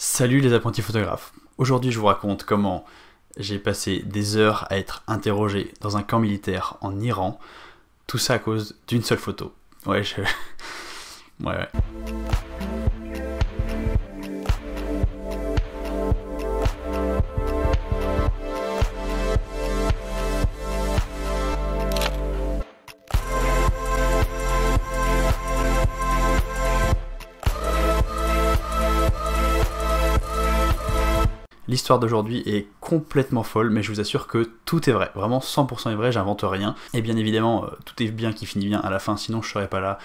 Salut les apprentis photographes. Aujourd'hui je vous raconte comment j'ai passé des heures à être interrogé dans un camp militaire en Iran. Tout ça à cause d'une seule photo. Ouais, ouais. L'histoire d'aujourd'hui est complètement folle, mais je vous assure que tout est vrai, vraiment 100% est vrai, j'invente rien. Et bien évidemment, tout est bien qui finit bien à la fin, sinon je serais pas là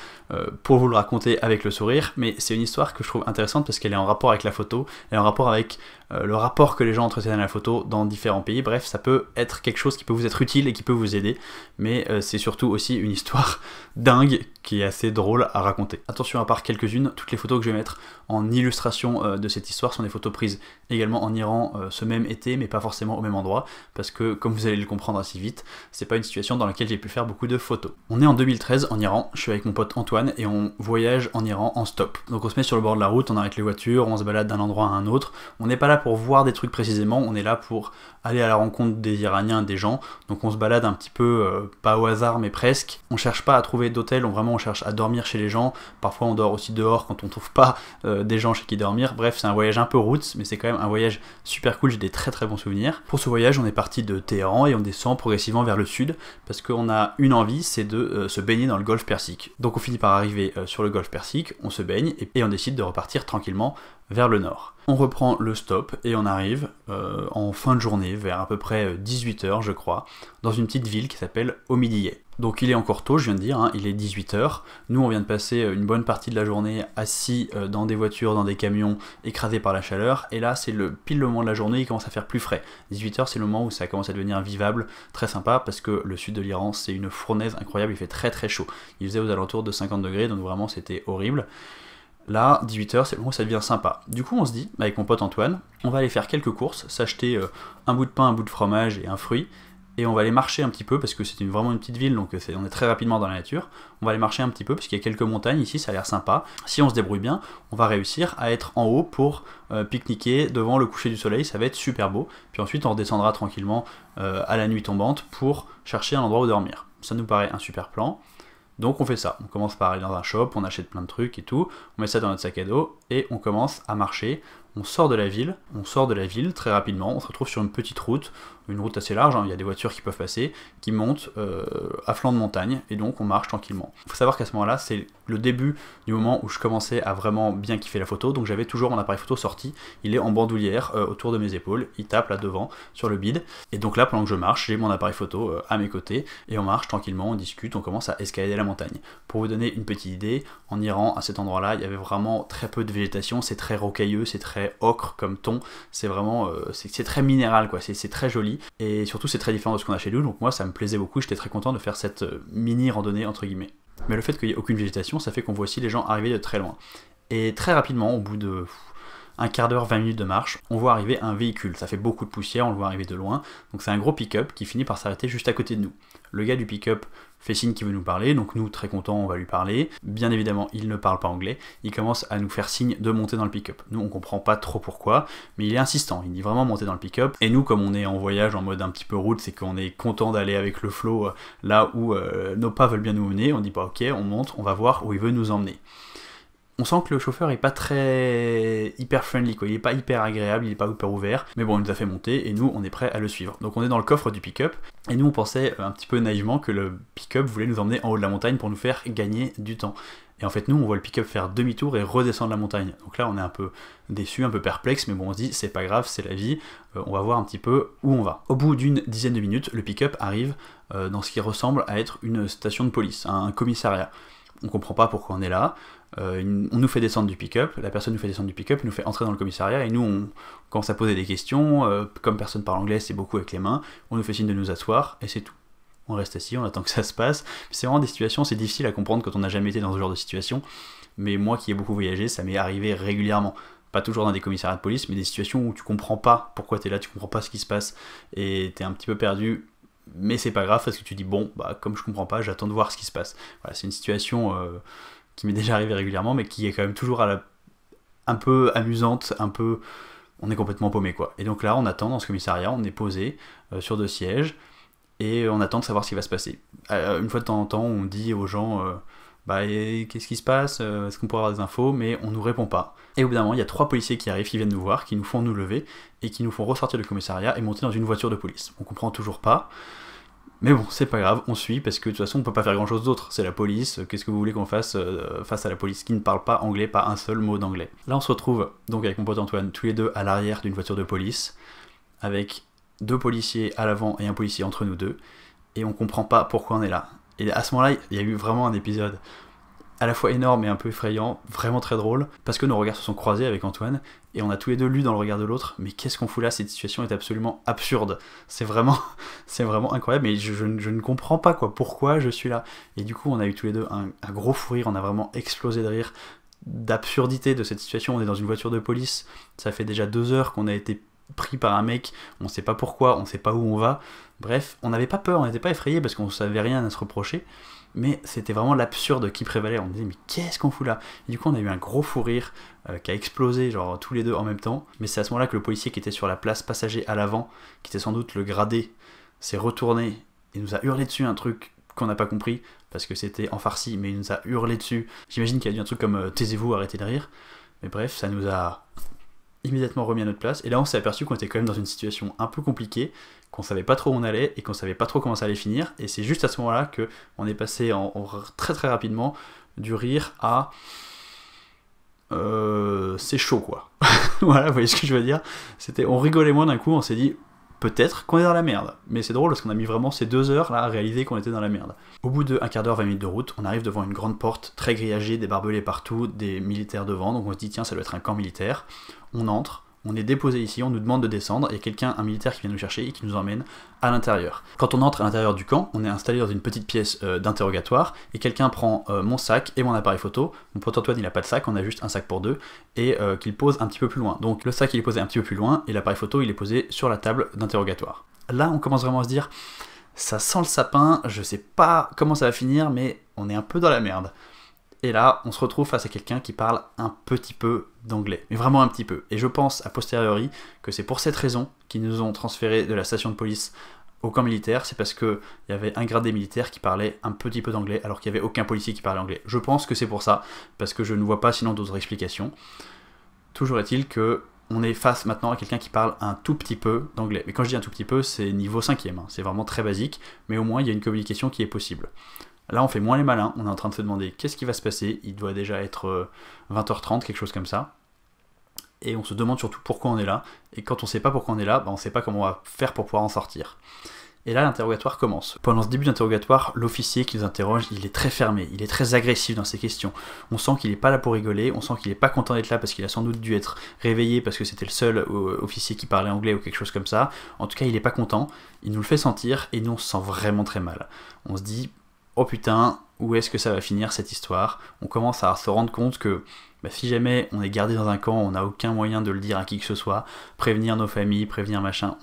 pour vous le raconter avec le sourire. Mais c'est une histoire que je trouve intéressante parce qu'elle est en rapport avec la photo, elle est en rapport avec le rapport que les gens entretiennent à la photo dans différents pays. Bref, ça peut être quelque chose qui peut vous être utile et qui peut vous aider, mais c'est surtout aussi une histoire dingue qui est assez drôle à raconter. Attention, à part quelques-unes, toutes les photos que je vais mettre en illustration de cette histoire sont des photos prises également en Iran ce même été, mais pas forcément au même endroit, parce que, comme vous allez le comprendre assez vite, c'est pas une situation dans laquelle j'ai pu faire beaucoup de photos. On est en 2013 en Iran, je suis avec mon pote Antoine, et on voyage en Iran en stop. Donc on se met sur le bord de la route, on arrête les voitures, on se balade d'un endroit à un autre. On n'est pas là pour voir des trucs précisément, on est là pour aller à la rencontre des Iraniens, des gens. Donc on se balade un petit peu, pas au hasard, mais presque. On cherche pas à trouver d'hôtel, on cherche à dormir chez les gens. Parfois on dort aussi dehors quand on trouve pas des gens chez qui dormir. Bref, c'est un voyage un peu route, mais c'est quand même un voyage super cool, j'ai des très bons souvenirs. Pour ce voyage, on est parti de Téhéran et on descend progressivement vers le sud, parce qu'on a une envie, c'est de se baigner dans le golfe Persique. Donc on finit par arriver sur le golfe Persique, on se baigne, et on décide de repartir tranquillement vers le nord. On reprend le stop et on arrive en fin de journée, vers à peu près 18h je crois, dans une petite ville qui s'appelle Omidyeh. Donc il est encore tôt, je viens de dire, hein, il est 18h. Nous on vient de passer une bonne partie de la journée assis dans des voitures, dans des camions, écrasés par la chaleur, et là c'est pile le moment de la journée, il commence à faire plus frais. 18h c'est le moment où ça commence à devenir vivable, très sympa, parce que le sud de l'Iran c'est une fournaise incroyable, il fait très chaud. Il faisait aux alentours de 50 degrés, donc vraiment c'était horrible. Là, 18h, c'est le moment où ça devient sympa. Du coup, on se dit, avec mon pote Antoine, on va aller faire quelques courses, s'acheter un bout de pain, un bout de fromage et un fruit, et on va aller marcher un petit peu, parce que c'est vraiment une petite ville, donc on est très rapidement dans la nature. On va aller marcher un petit peu, parce qu'il y a quelques montagnes ici, ça a l'air sympa. Si on se débrouille bien, on va réussir à être en haut pour pique-niquer devant le coucher du soleil, ça va être super beau. Puis ensuite, on redescendra tranquillement à la nuit tombante pour chercher un endroit où dormir. Ça nous paraît un super plan. Donc on fait ça, on commence par aller dans un shop, on achète plein de trucs et tout, on met ça dans notre sac à dos et on commence à marcher. On sort de la ville très rapidement, on se retrouve sur une petite route, une route assez large, hein, il y a des voitures qui peuvent passer, qui montent à flanc de montagne, et donc on marche tranquillement. Il faut savoir qu'à ce moment-là, c'est le début du moment où je commençais à vraiment bien kiffer la photo, donc j'avais toujours mon appareil photo sorti, il est en bandoulière autour de mes épaules, il tape là devant, sur le bide, et donc là pendant que je marche, j'ai mon appareil photo à mes côtés, et on marche tranquillement, on discute, on commence à escalader la montagne. Pour vous donner une petite idée, en Iran, à cet endroit-là, il y avait vraiment très peu de végétation, c'est très rocailleux, c'est très ocre comme ton, c'est vraiment c'est très minéral quoi, c'est très joli et surtout c'est très différent de ce qu'on a chez nous, donc moi ça me plaisait beaucoup, j'étais très content de faire cette mini randonnée entre guillemets. Mais le fait qu'il n'y ait aucune végétation, ça fait qu'on voit aussi les gens arriver de très loin. Et très rapidement, au bout de un quart d'heure, 20 minutes de marche, on voit arriver un véhicule, ça fait beaucoup de poussière, on le voit arriver de loin, donc c'est un gros pick-up qui finit par s'arrêter juste à côté de nous. Le gars du pick-up fait signe qu'il veut nous parler, donc nous, très contents, on va lui parler. Bien évidemment, il ne parle pas anglais, il commence à nous faire signe de monter dans le pick-up. Nous, on comprend pas trop pourquoi, mais il est insistant, il dit vraiment monter dans le pick-up, et nous, comme on est en voyage en mode un petit peu route, c'est qu'on est content d'aller avec le flow là où nos pas veulent bien nous mener, on dit pas ok, on monte, on va voir où il veut nous emmener. On sent que le chauffeur est pas très hyper friendly quoi, il est pas hyper agréable, il est pas hyper ouvert, mais bon il nous a fait monter et nous on est prêt à le suivre. Donc on est dans le coffre du pick-up et nous on pensait un petit peu naïvement que le pick-up voulait nous emmener en haut de la montagne pour nous faire gagner du temps. Et en fait nous on voit le pick-up faire demi-tour et redescendre la montagne. Donc là on est un peu déçu, un peu perplexe, mais bon on se dit c'est pas grave, c'est la vie, on va voir un petit peu où on va. Au bout d'une dizaine de minutes, le pick-up arrive dans ce qui ressemble à être une station de police, un commissariat. On comprend pas pourquoi on est là, on nous fait descendre du pick-up, la personne nous fait descendre du pick-up, nous fait entrer dans le commissariat et nous on commence à poser des questions, comme personne parle anglais c'est beaucoup avec les mains, on nous fait signe de nous asseoir et c'est tout. On reste assis, on attend que ça se passe, c'est vraiment des situations, c'est difficile à comprendre quand on n'a jamais été dans ce genre de situation, mais moi qui ai beaucoup voyagé, ça m'est arrivé régulièrement. Pas toujours dans des commissariats de police, mais des situations où tu comprends pas pourquoi t'es là, tu comprends pas ce qui se passe et t'es un petit peu perdu. Mais c'est pas grave parce que tu dis bon, bah comme je comprends pas, j'attends de voir ce qui se passe. Voilà, c'est une situation qui m'est déjà arrivée régulièrement, mais qui est quand même toujours un peu amusante, un peu... On est complètement paumé quoi. Et donc là on attend dans ce commissariat, on est posé sur 2 sièges, et on attend de savoir ce qui va se passer. Une fois de temps en temps on dit aux gens... qu'est-ce qui se passe, est-ce qu'on pourrait avoir des infos, mais on nous répond pas. Et au bout d'un moment, il y a 3 policiers qui arrivent, qui viennent nous voir, qui nous font nous lever, et qui nous font ressortir du commissariat et monter dans une voiture de police. On comprend toujours pas, mais bon, c'est pas grave, on suit, parce que de toute façon, on peut pas faire grand chose d'autre, c'est la police, qu'est-ce que vous voulez qu'on fasse face à la police qui ne parle pas anglais, pas un seul mot d'anglais. Là, on se retrouve, donc avec mon pote Antoine, tous les deux à l'arrière d'une voiture de police, avec 2 policiers à l'avant et un policier entre nous deux, et on comprend pas pourquoi on est là. Et à ce moment-là, il y a eu vraiment un épisode à la fois énorme et un peu effrayant, vraiment très drôle, parce que nos regards se sont croisés avec Antoine, et on a tous les deux lu dans le regard de l'autre, mais qu'est-ce qu'on fout là, cette situation est absolument absurde, c'est vraiment incroyable, mais je ne comprends pas quoi, pourquoi je suis là. Et du coup, on a eu tous les deux un gros fou rire, on a vraiment explosé de rire, d'absurdité de cette situation. On est dans une voiture de police, ça fait déjà 2 heures qu'on a été pris par un mec, on sait pas pourquoi, on sait pas où on va, bref, on n'avait pas peur, on n'était pas effrayés parce qu'on savait rien à se reprocher, mais c'était vraiment l'absurde qui prévalait, on disait mais qu'est-ce qu'on fout là. Et du coup on a eu un gros fou rire qui a explosé genre tous les deux en même temps, mais c'est à ce moment là que le policier qui était sur la place passager à l'avant, qui était sans doute le gradé, s'est retourné et nous a hurlé dessus un truc qu'on n'a pas compris, parce que c'était en farci, mais il nous a hurlé dessus. J'imagine qu'il y a dû un truc comme taisez-vous, arrêtez de rire, mais bref, ça nous a immédiatement remis à notre place, et là on s'est aperçu qu'on était quand même dans une situation un peu compliquée, qu'on savait pas trop où on allait, et qu'on savait pas trop comment ça allait finir, et c'est juste à ce moment-là que on est passé très très rapidement du rire à... c'est chaud quoi. Voilà, vous voyez ce que je veux dire. On rigolait moins d'un coup, on s'est dit peut-être qu'on est dans la merde, mais c'est drôle parce qu'on a mis vraiment ces 2 heures là à réaliser qu'on était dans la merde. Au bout de 1/4 d'heure, 20 minutes de route, on arrive devant une grande porte très grillagée, des barbelés partout, des militaires devant, donc on se dit tiens ça doit être un camp militaire. On entre, on est déposé ici, on nous demande de descendre, et quelqu'un, un militaire qui vient nous chercher et qui nous emmène à l'intérieur. Quand on entre à l'intérieur du camp, on est installé dans une petite pièce d'interrogatoire, et quelqu'un prend mon sac et mon appareil photo. Mon pote Antoine il a pas de sac, on a juste un sac pour 2, et qu'il pose un petit peu plus loin. Donc le sac il est posé un petit peu plus loin, et l'appareil photo il est posé sur la table d'interrogatoire. Là on commence vraiment à se dire, ça sent le sapin, je sais pas comment ça va finir, mais on est un peu dans la merde. Et là, on se retrouve face à quelqu'un qui parle un petit peu d'anglais, mais vraiment un petit peu. Et je pense, a posteriori, que c'est pour cette raison qu'ils nous ont transférés de la station de police au camp militaire, c'est parce qu'il y avait un gradé militaire qui parlait un petit peu d'anglais, alors qu'il n'y avait aucun policier qui parlait anglais. Je pense que c'est pour ça, parce que je ne vois pas sinon d'autres explications. Toujours est-il que on est face maintenant à quelqu'un qui parle un tout petit peu d'anglais. Mais quand je dis un tout petit peu, c'est niveau 5e, hein. C'est vraiment très basique, mais au moins il y a une communication qui est possible. Là, on fait moins les malins, on est en train de se demander qu'est-ce qui va se passer, il doit déjà être 20h30, quelque chose comme ça. Et on se demande surtout pourquoi on est là, et quand on sait pas pourquoi on est là, on sait pas comment on va faire pour pouvoir en sortir. Et là, l'interrogatoire commence. Pendant ce début d'interrogatoire, l'officier qui nous interroge, il est très fermé, il est très agressif dans ses questions. On sent qu'il est pas là pour rigoler, on sent qu'il est pas content d'être là parce qu'il a sans doute dû être réveillé parce que c'était le seul officier qui parlait anglais ou quelque chose comme ça. En tout cas, il est pas content, il nous le fait sentir, et nous on se sent vraiment très mal. On se dit... oh putain, où est-ce que ça va finir cette histoire? On commence à se rendre compte que si jamais on est gardé dans un camp, on n'a aucun moyen de le dire à qui que ce soit, prévenir nos familles, prévenir machin,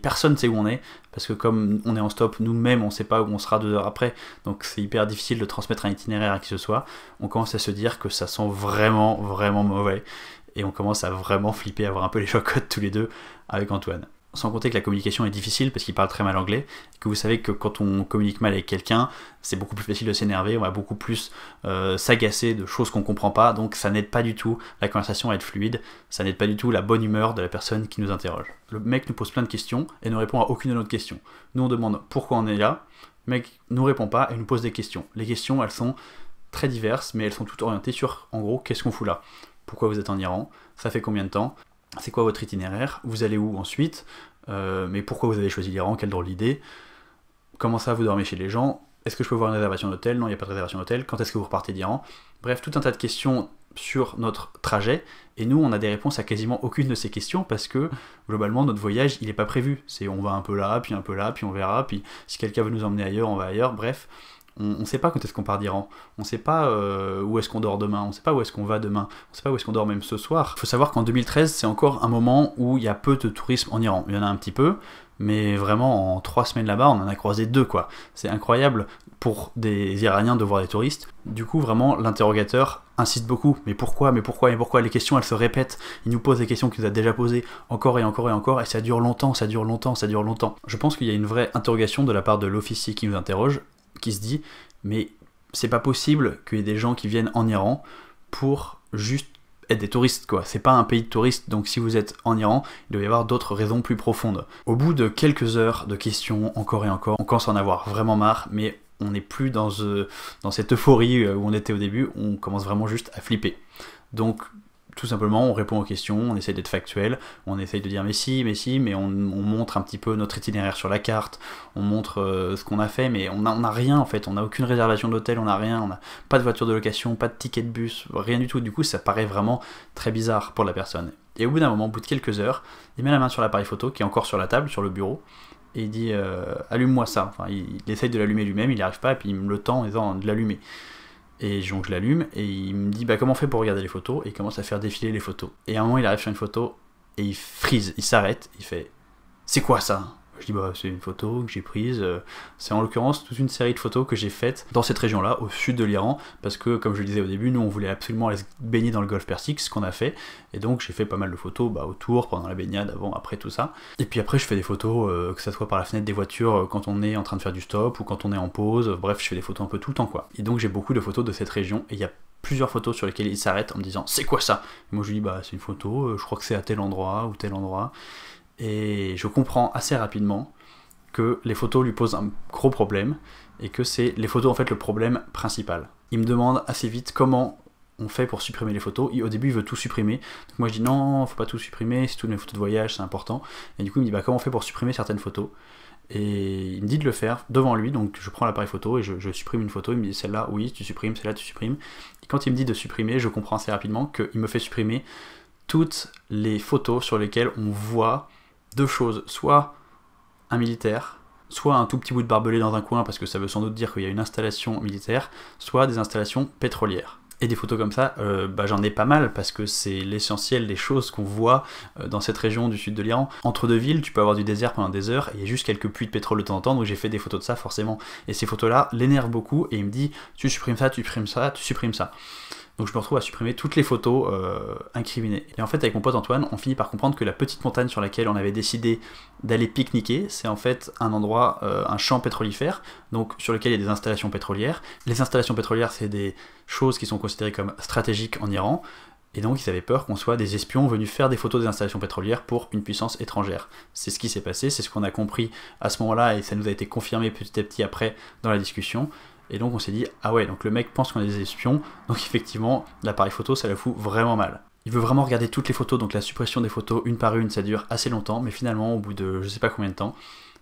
personne ne sait où on est, parce que comme on est en stop, nous-mêmes on sait pas où on sera 2 heures après, donc c'est hyper difficile de transmettre un itinéraire à qui que ce soit. On commence à se dire que ça sent vraiment, vraiment mauvais, et on commence à vraiment flipper, à avoir un peu les chocottes tous les deux avec Antoine. Sans compter que la communication est difficile parce qu'il parle très mal anglais, et que vous savez que quand on communique mal avec quelqu'un, c'est beaucoup plus facile de s'énerver, on va beaucoup plus s'agacer de choses qu'on comprend pas, donc ça n'aide pas du tout la conversation à être fluide, ça n'aide pas du tout la bonne humeur de la personne qui nous interroge. Le mec nous pose plein de questions et ne répond à aucune de nos questions. Nous on demande pourquoi on est là, le mec nous répond pas et nous pose des questions. Les questions elles sont très diverses, mais elles sont toutes orientées sur, en gros, qu'est-ce qu'on fout là? Pourquoi vous êtes en Iran? Ça fait combien de temps? C'est quoi votre itinéraire? Vous allez où ensuite? Mais pourquoi vous avez choisi l'Iran? Quelle drôle d'idée. Comment ça, vous dormez chez les gens? Est-ce que je peux avoir une réservation d'hôtel? Non, il n'y a pas de réservation d'hôtel. Quand est-ce que vous repartez d'Iran? Bref, tout un tas de questions sur notre trajet, et nous, on a des réponses à quasiment aucune de ces questions, parce que, globalement, notre voyage, il n'est pas prévu. C'est on va un peu là, puis on verra, puis si quelqu'un veut nous emmener ailleurs, on va ailleurs, bref... On ne sait pas quand est-ce qu'on part d'Iran, on ne sait pas où est-ce qu'on dort demain, on ne sait pas où est-ce qu'on va demain, on ne sait pas où est-ce qu'on dort même ce soir. Il faut savoir qu'en 2013, c'est encore un moment où il y a peu de tourisme en Iran. Il y en a un petit peu, mais vraiment en 3 semaines là-bas, on en a croisé 2 quoi. C'est incroyable pour des Iraniens de voir des touristes. Du coup, vraiment, l'interrogateur insiste beaucoup, mais pourquoi, mais pourquoi, mais pourquoi, les questions elles se répètent, il nous pose des questions qu'il nous a déjà posées encore et encore et encore, et ça dure longtemps, ça dure longtemps, ça dure longtemps. Je pense qu'il y a une vraie interrogation de la part de l'officier qui nous interroge, qui se dit, mais c'est pas possible qu'il y ait des gens qui viennent en Iran pour juste être des touristes, quoi. C'est pas un pays de touristes, donc si vous êtes en Iran, il doit y avoir d'autres raisons plus profondes. Au bout de quelques heures de questions, encore et encore, on commence à en avoir vraiment marre, mais on n'est plus dans cette euphorie où on était au début, on commence vraiment juste à flipper. Donc, tout simplement, on répond aux questions, on essaie d'être factuel, on essaye de dire mais si, mais on montre un petit peu notre itinéraire sur la carte, on montre ce qu'on a fait, mais on n'a rien en fait, on n'a aucune réservation d'hôtel, on n'a rien, on n'a pas de voiture de location, pas de ticket de bus, rien du tout. Du coup, ça paraît vraiment très bizarre pour la personne. Et au bout d'un moment, au bout de quelques heures, il met la main sur l'appareil photo qui est encore sur la table, sur le bureau, et il dit allume-moi ça. Enfin, il essaye de l'allumer lui-même, il n'y arrive pas, et puis il me le tend en disant de l'allumer. Et donc je l'allume, et il me dit bah comment on fait pour regarder les photos, et il commence à faire défiler les photos. Et à un moment il arrive sur une photo, et il freeze, il s'arrête, il fait c'est quoi ça? Je dis bah c'est une photo que j'ai prise, c'est en l'occurrence toute une série de photos que j'ai faites dans cette région-là, au sud de l'Iran, parce que comme je le disais au début, nous on voulait absolument aller se baigner dans le golfe Persique, ce qu'on a fait, et donc j'ai fait pas mal de photos autour, pendant la baignade, avant, après tout ça. Et puis après je fais des photos, que ça soit par la fenêtre des voitures, quand on est en train de faire du stop, ou quand on est en pause, bref je fais des photos un peu tout le temps quoi. Et donc j'ai beaucoup de photos de cette région, et il y a plusieurs photos sur lesquelles il s'arrête en me disant c'est quoi ça? Et moi je lui dis bah c'est une photo, je crois que c'est à tel endroit, ou tel endroit, et je comprends assez rapidement que les photos lui posent un gros problème, et que c'est les photos en fait le problème principal. Il me demande assez vite comment on fait pour supprimer les photos. Au début il veut tout supprimer, donc moi je dis non, faut pas tout supprimer, c'est toutes mes photos de voyage, c'est important. Et du coup il me dit bah comment on fait pour supprimer certaines photos, et il me dit de le faire devant lui, donc je prends l'appareil photo et je supprime une photo, il me dit celle-là oui tu supprimes, celle-là tu supprimes. Et quand il me dit de supprimer, je comprends assez rapidement qu'il me fait supprimer toutes les photos sur lesquelles on voit deux choses, soit un militaire, soit un tout petit bout de barbelé dans un coin, parce que ça veut sans doute dire qu'il y a une installation militaire, soit des installations pétrolières. Et des photos comme ça, j'en ai pas mal, parce que c'est l'essentiel des choses qu'on voit dans cette région du sud de l'Iran. Entre deux villes, tu peux avoir du désert pendant des heures, et il y a juste quelques puits de pétrole de temps en temps, donc j'ai fait des photos de ça forcément. Et ces photos-là l'énervent beaucoup, et il me dit tu supprimes ça, tu supprimes ça, tu supprimes ça. Donc je me retrouve à supprimer toutes les photos incriminées. Et en fait avec mon pote Antoine, on finit par comprendre que la petite montagne sur laquelle on avait décidé d'aller pique-niquer, c'est en fait un endroit, un champ pétrolifère, donc sur lequel il y a des installations pétrolières. Les installations pétrolières, c'est des choses qui sont considérées comme stratégiques en Iran, et donc ils avaient peur qu'on soit des espions venus faire des photos des installations pétrolières pour une puissance étrangère. C'est ce qui s'est passé, c'est ce qu'on a compris à ce moment-là, et ça nous a été confirmé petit à petit après dans la discussion. Et donc on s'est dit, ah ouais, donc le mec pense qu'on est des espions, donc effectivement, l'appareil photo, ça la fout vraiment mal. Il veut vraiment regarder toutes les photos, donc la suppression des photos une par une, ça dure assez longtemps, mais finalement, au bout de je sais pas combien de temps,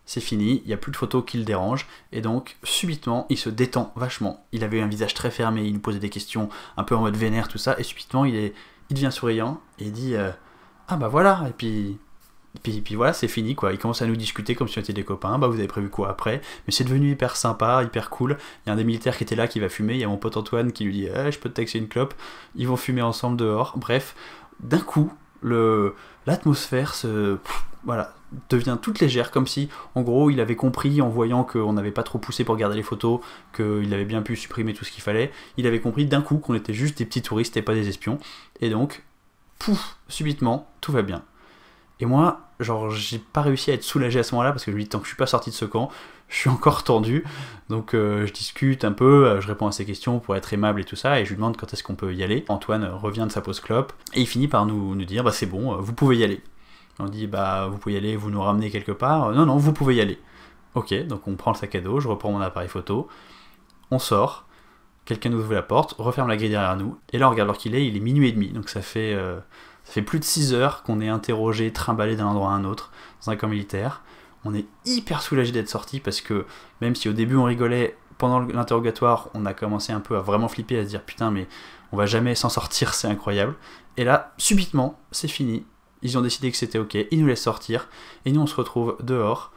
c'est fini, il n'y a plus de photos qui le dérangent, et donc, subitement, il se détend vachement. Il avait un visage très fermé, il nous posait des questions un peu en mode vénère, tout ça, et subitement, il devient souriant, et il dit, ah bah voilà, et puis voilà, c'est fini quoi. Il commence à nous discuter comme si on était des copains. Bah vous avez prévu quoi après? Mais c'est devenu hyper sympa, hyper cool. Il y a un des militaires qui était là qui va fumer. Il y a mon pote Antoine qui lui dit je peux te taxer une clope. Ils vont fumer ensemble dehors. Bref, d'un coup, l'atmosphère devient toute légère, comme si en gros il avait compris en voyant qu'on n'avait pas trop poussé pour garder les photos, qu'il avait bien pu supprimer tout ce qu'il fallait. Il avait compris d'un coup qu'on était juste des petits touristes et pas des espions. Et donc, pouf, subitement, tout va bien. Et moi, genre, j'ai pas réussi à être soulagé à ce moment-là, parce que je me dis, tant que je suis pas sorti de ce camp, je suis encore tendu. Donc je discute un peu, je réponds à ses questions pour être aimable et tout ça, et je lui demande quand est-ce qu'on peut y aller. Antoine revient de sa pause clope, et il finit par nous dire, bah c'est bon, vous pouvez y aller. On dit, bah vous pouvez y aller, vous nous ramenez quelque part. Non, vous pouvez y aller. Ok, donc on prend le sac à dos, je reprends mon appareil photo, on sort, quelqu'un nous ouvre la porte, referme la grille derrière nous, et là on regarde l'heure qu'il est, il est minuit et demi, donc ça fait plus de 6 heures qu'on est interrogé, trimballé d'un endroit à un autre, dans un camp militaire. On est hyper soulagé d'être sorti, parce que même si au début on rigolait, pendant l'interrogatoire, on a commencé un peu à vraiment flipper, à se dire putain mais on va jamais s'en sortir, c'est incroyable. Et là, subitement, c'est fini. Ils ont décidé que c'était ok, ils nous laissent sortir, et nous on se retrouve dehors,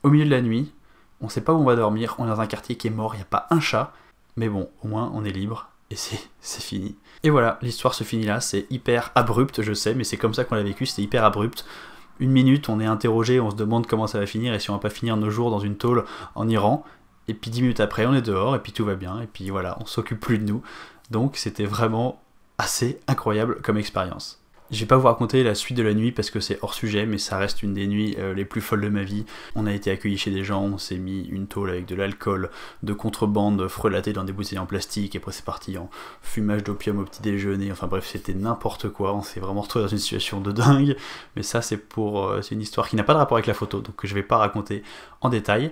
au milieu de la nuit, on sait pas où on va dormir, on est dans un quartier qui est mort, il n'y a pas un chat, mais bon, au moins on est libre, et c'est fini. Et voilà, l'histoire se finit là, c'est hyper abrupt, je sais, mais c'est comme ça qu'on l'a vécu, c'était hyper abrupt. Une minute, on est interrogé, on se demande comment ça va finir, et si on va pas finir nos jours dans une tôle en Iran, et puis 10 minutes après, on est dehors, et puis tout va bien, et puis voilà, on s'occupe plus de nous. Donc c'était vraiment assez incroyable comme expérience. Je vais pas vous raconter la suite de la nuit parce que c'est hors sujet, mais ça reste une des nuits les plus folles de ma vie. On a été accueillis chez des gens, on s'est mis une tôle avec de l'alcool, de contrebande frelatée dans des bouteilles en plastique, et après c'est parti en fumage d'opium au petit déjeuner, enfin bref, c'était n'importe quoi, on s'est vraiment retrouvé dans une situation de dingue, mais ça c'est une histoire qui n'a pas de rapport avec la photo, donc que je vais pas raconter en détail.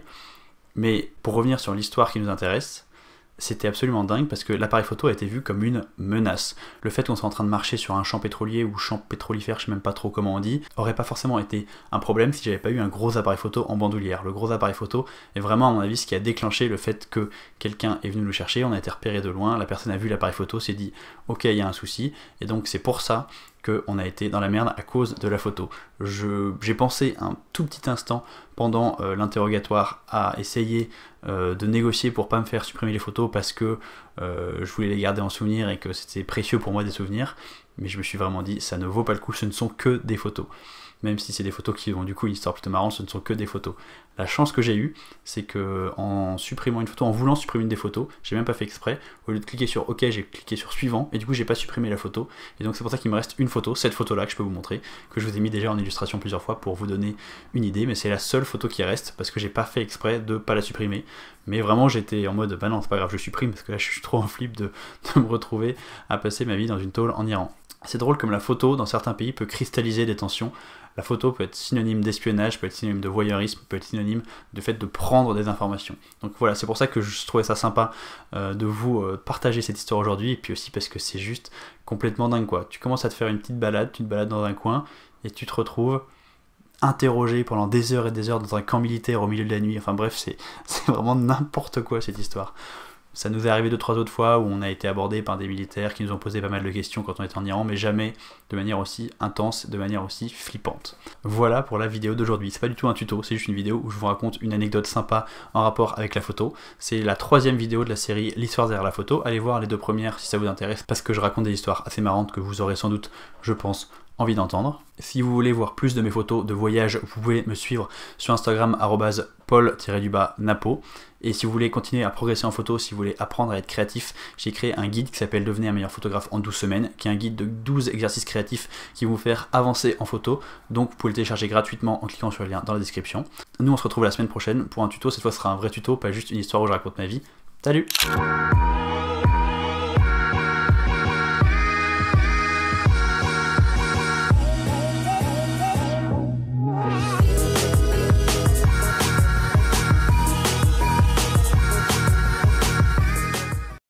Mais pour revenir sur l'histoire qui nous intéresse, c'était absolument dingue parce que l'appareil photo a été vu comme une menace. Le fait qu'on soit en train de marcher sur un champ pétrolier ou champ pétrolifère, je sais même pas trop comment on dit, aurait pas forcément été un problème si j'avais pas eu un gros appareil photo en bandoulière. Le gros appareil photo est vraiment à mon avis ce qui a déclenché le fait que quelqu'un est venu nous chercher, on a été repéré de loin, la personne a vu l'appareil photo, s'est dit ok il y a un souci, et donc c'est pour ça qu'on a été dans la merde à cause de la photo. J'ai pensé un tout petit instant pendant l'interrogatoire à essayer de négocier pour pas me faire supprimer les photos parce que je voulais les garder en souvenir et que c'était précieux pour moi des souvenirs, mais je me suis vraiment dit ça ne vaut pas le coup, ce ne sont que des photos. Même si c'est des photos qui ont du coup une histoire plutôt marrante, ce ne sont que des photos. La chance que j'ai eue, c'est que en supprimant une photo, en voulant supprimer une des photos, j'ai même pas fait exprès, au lieu de cliquer sur OK, j'ai cliqué sur suivant, et du coup j'ai pas supprimé la photo, et donc c'est pour ça qu'il me reste une photo, cette photo-là que je peux vous montrer, que je vous ai mis déjà en illustration plusieurs fois pour vous donner une idée, mais c'est la seule photo qui reste, parce que j'ai pas fait exprès de pas la supprimer, mais vraiment j'étais en mode, bah non c'est pas grave, je supprime, parce que là je suis trop en flip de me retrouver à passer ma vie dans une tôle en Iran. C'est drôle comme la photo, dans certains pays, peut cristalliser des tensions. La photo peut être synonyme d'espionnage, peut être synonyme de voyeurisme, peut être synonyme de fait de prendre des informations. Donc voilà, c'est pour ça que je trouvais ça sympa de vous partager cette histoire aujourd'hui, et puis aussi parce que c'est juste complètement dingue quoi. Tu commences à te faire une petite balade, tu te balades dans un coin, et tu te retrouves interrogé pendant des heures et des heures dans un camp militaire au milieu de la nuit, enfin bref, c'est vraiment n'importe quoi cette histoire. Ça nous est arrivé 2-3 autres fois où on a été abordé par des militaires qui nous ont posé pas mal de questions quand on était en Iran, mais jamais de manière aussi intense, de manière aussi flippante. Voilà pour la vidéo d'aujourd'hui. C'est pas du tout un tuto, c'est juste une vidéo où je vous raconte une anecdote sympa en rapport avec la photo. C'est la 3e vidéo de la série L'histoire derrière la photo. Allez voir les 2 premières si ça vous intéresse, parce que je raconte des histoires assez marrantes que vous aurez sans doute, je pense, envie d'entendre. Si vous voulez voir plus de mes photos de voyage, vous pouvez me suivre sur Instagram @paul_napo. Et si vous voulez continuer à progresser en photo, si vous voulez apprendre à être créatif, j'ai créé un guide qui s'appelle Devenez un meilleur photographe en 12 semaines, qui est un guide de 12 exercices créatifs qui vont vous faire avancer en photo. Donc vous pouvez le télécharger gratuitement en cliquant sur le lien dans la description. Nous on se retrouve la semaine prochaine pour un tuto, cette fois ce sera un vrai tuto, pas juste une histoire où je raconte ma vie. Salut!